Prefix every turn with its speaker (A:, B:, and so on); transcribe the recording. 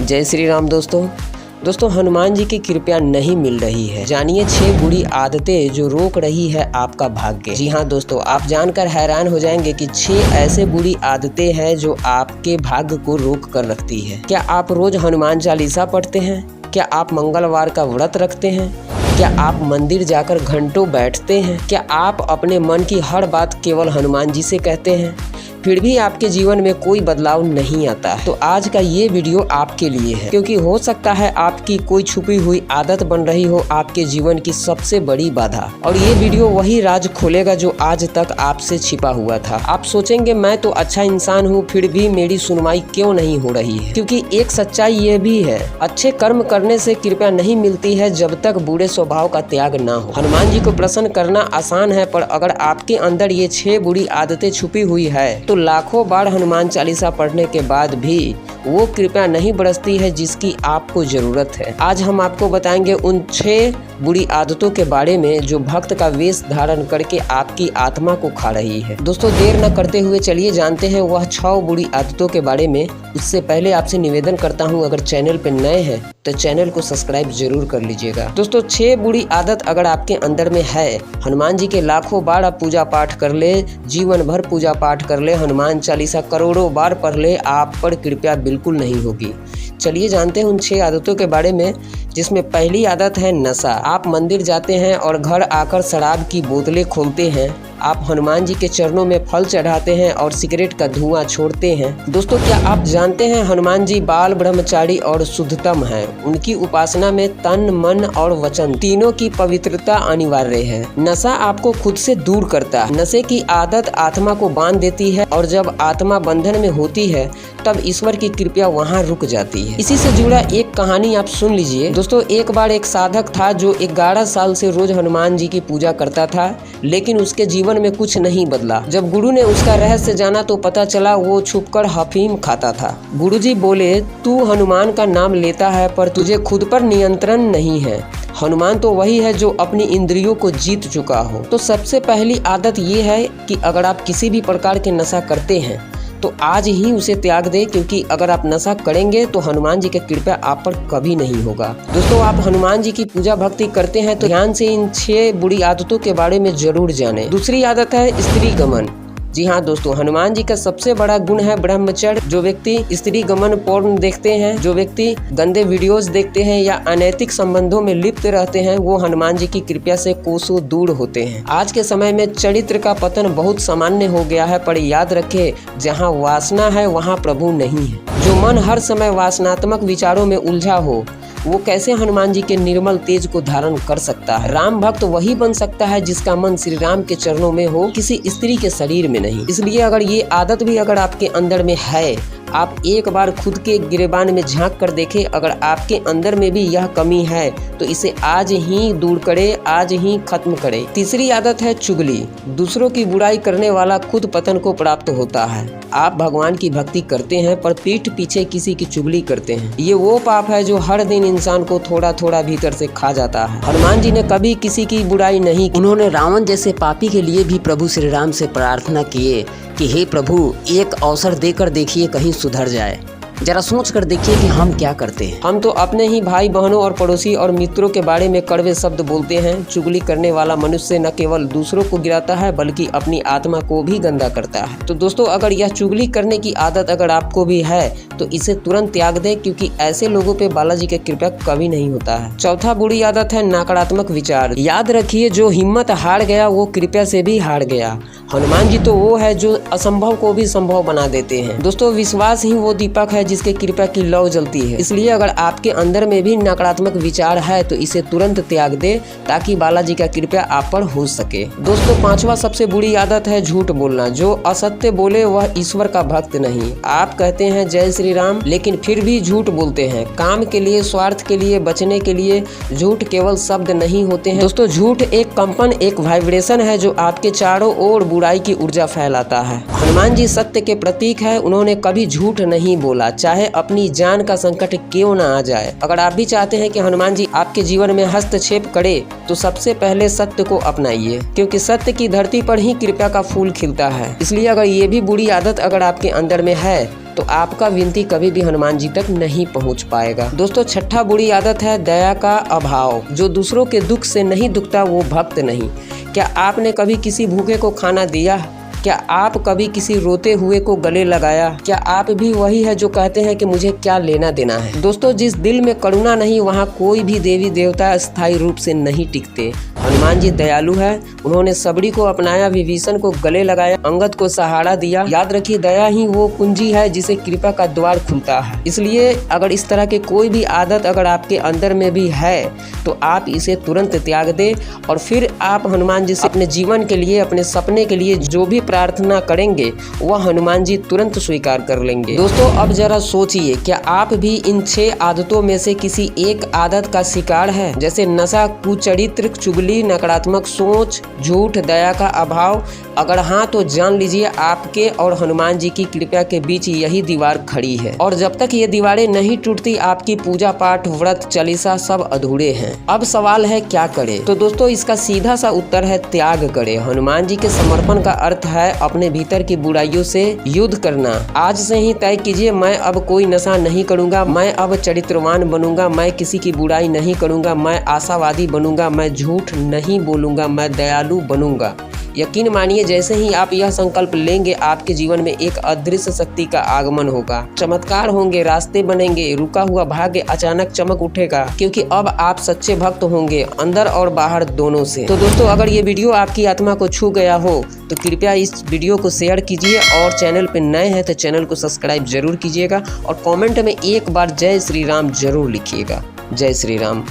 A: जय श्री राम दोस्तों हनुमान जी की कृपा नहीं मिल रही है। जानिए 6 बुरी आदतें जो रोक रही है आपका भाग्य। जी हाँ दोस्तों, आप जानकर हैरान हो जाएंगे कि 6 ऐसे बुरी आदतें हैं जो आपके भाग्य को रोक कर रखती है। क्या आप रोज हनुमान चालीसा पढ़ते हैं? क्या आप मंगलवार का व्रत रखते हैं? क्या आप मंदिर जाकर घंटों बैठते हैं? क्या आप अपने मन की हर बात केवल हनुमान जी से कहते हैं, फिर भी आपके जीवन में कोई बदलाव नहीं आता है? तो आज का ये वीडियो आपके लिए है, क्योंकि हो सकता है आपकी कोई छुपी हुई आदत बन रही हो आपके जीवन की सबसे बड़ी बाधा। और ये वीडियो वही राज खोलेगा जो आज तक आपसे छिपा हुआ था। आप सोचेंगे मैं तो अच्छा इंसान हूँ, फिर भी मेरी सुनवाई क्यों नहीं हो रही है? क्योंकि एक सच्चाई ये भी है, अच्छे कर्म करने से कृपा नहीं मिलती है जब तक बुरे स्वभाव का त्याग ना हो। हनुमान जी को प्रसन्न करना आसान है, पर अगर आपके अंदर ये 6 बुरी आदतें छुपी हुई है तो लाखों बार हनुमान चालीसा पढ़ने के बाद भी वो कृपा नहीं बरसती है जिसकी आपको जरूरत है। आज हम आपको बताएंगे उन 6 बुरी आदतों के बारे में जो भक्त का वेश धारण करके आपकी आत्मा को खा रही है। दोस्तों देर न करते हुए चलिए जानते हैं वह 6 बुरी आदतों के बारे में। उससे पहले आपसे निवेदन करता हूं, अगर चैनल पे नए हैं तो चैनल को सब्सक्राइब जरूर कर लीजिएगा। दोस्तों 6 बुरी आदत अगर आपके अंदर में है, हनुमान जी के लाखों बार आप पूजा पाठ कर ले, जीवन भर पूजा पाठ कर ले, हनुमान चालीसा करोड़ों बार पढ़ ले, आप पर कृपा बिल्कुल नहीं होगी। चलिए जानते हैं उन 6 आदतों के बारे में, जिसमें पहली आदत है नशा। आप मंदिर जाते हैं और घर आकर शराब की बोतलें खोलते हैं। आप हनुमान जी के चरणों में फल चढ़ाते हैं और सिगरेट का धुआं छोड़ते हैं। दोस्तों क्या आप जानते हैं हनुमान जी बाल ब्रह्मचारी और शुद्धतम हैं। उनकी उपासना में तन मन और वचन तीनों की पवित्रता अनिवार्य है। नशा आपको खुद से दूर करता है। नशे की आदत आत्मा को बांध देती है और जब आत्मा बंधन में होती है तब ईश्वर की कृपा वहाँ रुक जाती है। इसी से जुड़ा एक कहानी आप सुन लीजिए। दोस्तों एक बार एक साधक था जो 11 साल से रोज हनुमान जी की पूजा करता था, लेकिन उसके जीवन में कुछ नहीं बदला। जब गुरु ने उसका रहस्य जाना तो पता चला वो छुपकर अफीम खाता था। गुरुजी बोले, तू हनुमान का नाम लेता है पर तुझे खुद पर नियंत्रण नहीं है। हनुमान तो वही है जो अपनी इंद्रियों को जीत चुका हो। तो सबसे पहली आदत ये है कि अगर आप किसी भी प्रकार के नशा करते हैं तो आज ही उसे त्याग दे, क्योंकि अगर आप नशा करेंगे तो हनुमान जी की कृपा आप पर कभी नहीं होगा। दोस्तों आप हनुमान जी की पूजा भक्ति करते हैं तो ध्यान से इन 6 बुरी आदतों के बारे में जरूर जानें। दूसरी आदत है स्त्री गमन। जी हाँ दोस्तों, हनुमान जी का सबसे बड़ा गुण है ब्रह्मचर्य। जो व्यक्ति स्त्री गमन पोर्न देखते हैं, जो व्यक्ति गंदे वीडियोस देखते हैं या अनैतिक संबंधों में लिप्त रहते हैं, वो हनुमान जी की कृपा से कोसों दूर होते हैं। आज के समय में चरित्र का पतन बहुत सामान्य हो गया है, पर याद रखें जहाँ वासना है वहाँ प्रभु नहीं है। जो मन हर समय वासनात्मक विचारों में उलझा हो वो कैसे हनुमान जी के निर्मल तेज को धारण कर सकता है? राम भक्त वही बन सकता है जिसका मन श्री राम के चरणों में हो, किसी स्त्री के शरीर में नहीं। इसलिए अगर ये आदत भी अगर आपके अंदर में है, आप एक बार खुद के गिरेबान में झांक कर देखें। अगर आपके अंदर में भी यह कमी है तो इसे आज ही दूर करें, आज ही खत्म करें। तीसरी आदत है चुगली। दूसरों की बुराई करने वाला खुद पतन को प्राप्त होता है। आप भगवान की भक्ति करते हैं पर पीठ पीछे किसी की चुगली करते हैं। ये वो पाप है जो हर दिन इंसान को थोड़ा थोड़ा भीतर से खा जाता है। हनुमान जी ने कभी किसी की बुराई नहीं की। उन्होंने रावण जैसे पापी के लिए भी प्रभु श्री राम से प्रार्थना किए कि हे प्रभु, एक अवसर देकर देखिए कहीं सुधर जाए। जरा सोच कर देखिए कि हम क्या करते हैं। हम तो अपने ही भाई बहनों और पड़ोसी और मित्रों के बारे में कड़वे शब्द बोलते हैं। चुगली करने वाला मनुष्य न केवल दूसरों को गिराता है बल्कि अपनी आत्मा को भी गंदा करता है। तो दोस्तों अगर यह चुगली करने की आदत अगर आपको भी है तो इसे तुरंत त्याग दें, क्योंकि ऐसे लोगों पे बालाजी की कृपा कभी नहीं होता है। चौथा बुरी आदत है नकारात्मक विचार। याद रखिए जो हिम्मत हार गया वो कृपा से भी हार गया। हनुमान जी तो वो है जो असंभव को भी संभव बना देते हैं। दोस्तों विश्वास ही वो दीपक है जिसके कृपा की लौ जलती है। इसलिए अगर आपके अंदर में भी नकारात्मक विचार है तो इसे तुरंत त्याग दे, ताकि बालाजी का कृपा आप पर हो सके। दोस्तों पांचवा सबसे बुरी आदत है झूठ बोलना। जो असत्य बोले वह ईश्वर का भक्त नहीं। आप कहते हैं जय श्री श्री राम, लेकिन फिर भी झूठ बोलते हैं। काम के लिए, स्वार्थ के लिए, बचने के लिए झूठ केवल शब्द नहीं होते हैं दोस्तों। झूठ एक कंपन, एक वाइब्रेशन है जो आपके चारों ओर बुराई की ऊर्जा फैलाता है। हनुमान जी सत्य के प्रतीक है। उन्होंने कभी झूठ नहीं बोला, चाहे अपनी जान का संकट क्यों न आ जाए। अगर आप भी चाहते हैं कि हनुमान जी आपके जीवन में हस्तक्षेप करे तो सबसे पहले सत्य को अपनाइए, क्योंकि सत्य की धरती पर ही कृपा का फूल खिलता है। इसलिए अगर ये भी बुरी आदत अगर आपके अंदर में है तो आपका विनती कभी भी हनुमान जी तक नहीं पहुंच पाएगा। दोस्तों, छठा बुरी आदत है दया का अभाव। जो दूसरों के दुख से नहीं दुखता वो भक्त नहीं। क्या आपने कभी किसी भूखे को खाना दिया? क्या आप कभी किसी रोते हुए को गले लगाया? क्या आप भी वही है जो कहते हैं कि मुझे क्या लेना देना है? दोस्तों, जिस दिल में करुणा नहीं वहाँ कोई भी देवी देवता स्थायी रूप से नहीं टिकते। हनुमान जी दयालु है। उन्होंने सबरी को अपनाया, विभीषण को गले लगाया, अंगद को सहारा दिया। याद रखिए, दया ही वो कुंजी है जिसे कृपा का द्वार खुलता है। इसलिए अगर इस तरह के कोई भी आदत अगर आपके अंदर में भी है तो आप इसे तुरंत त्याग दे और फिर आप हनुमान जी से अपने जीवन के लिए, अपने सपने के लिए जो भी प्रार्थना करेंगे वह हनुमान जी तुरंत स्वीकार कर लेंगे। दोस्तों, अब जरा सोचिए, क्या आप भी इन 6 आदतों में से किसी एक आदत का शिकार है? जैसे नशा, कुचरित्र, चुगली, नकारात्मक सोच, झूठ, दया का अभाव। अगर हाँ तो जान लीजिए आपके और हनुमान जी की कृपा के बीच यही दीवार खड़ी है और जब तक ये दीवारें नहीं टूटती आपकी पूजा पाठ, व्रत, चालीसा सब अधूरे हैं। अब सवाल है क्या करें? तो दोस्तों, इसका सीधा सा उत्तर है त्याग करें। हनुमान जी के समर्पण का अर्थ है अपने भीतर की बुराइयों से युद्ध करना। आज से ही तय कीजिए, मैं अब कोई नशा नहीं करूंगा, मैं अब चरित्रवान बनूंगा, मैं किसी की बुराई नहीं करूंगा, मैं आशावादी बनूंगा, मैं झूठ नहीं बोलूंगा, मैं दयालु बनूंगा। यकीन मानिए, जैसे ही आप यह संकल्प लेंगे आपके जीवन में एक अदृश्य शक्ति का आगमन होगा। चमत्कार होंगे, रास्ते बनेंगे, रुका हुआ भाग्य अचानक चमक उठेगा, क्योंकि अब आप सच्चे भक्त होंगे, अंदर और बाहर दोनों से। तो दोस्तों, अगर ये वीडियो आपकी आत्मा को छू गया हो तो कृपया इस वीडियो को शेयर कीजिए और चैनल पर नए हैं तो चैनल को सब्सक्राइब जरूर कीजिएगा और कमेंट में एक बार जय श्री राम जरूर लिखिएगा। जय श्री राम।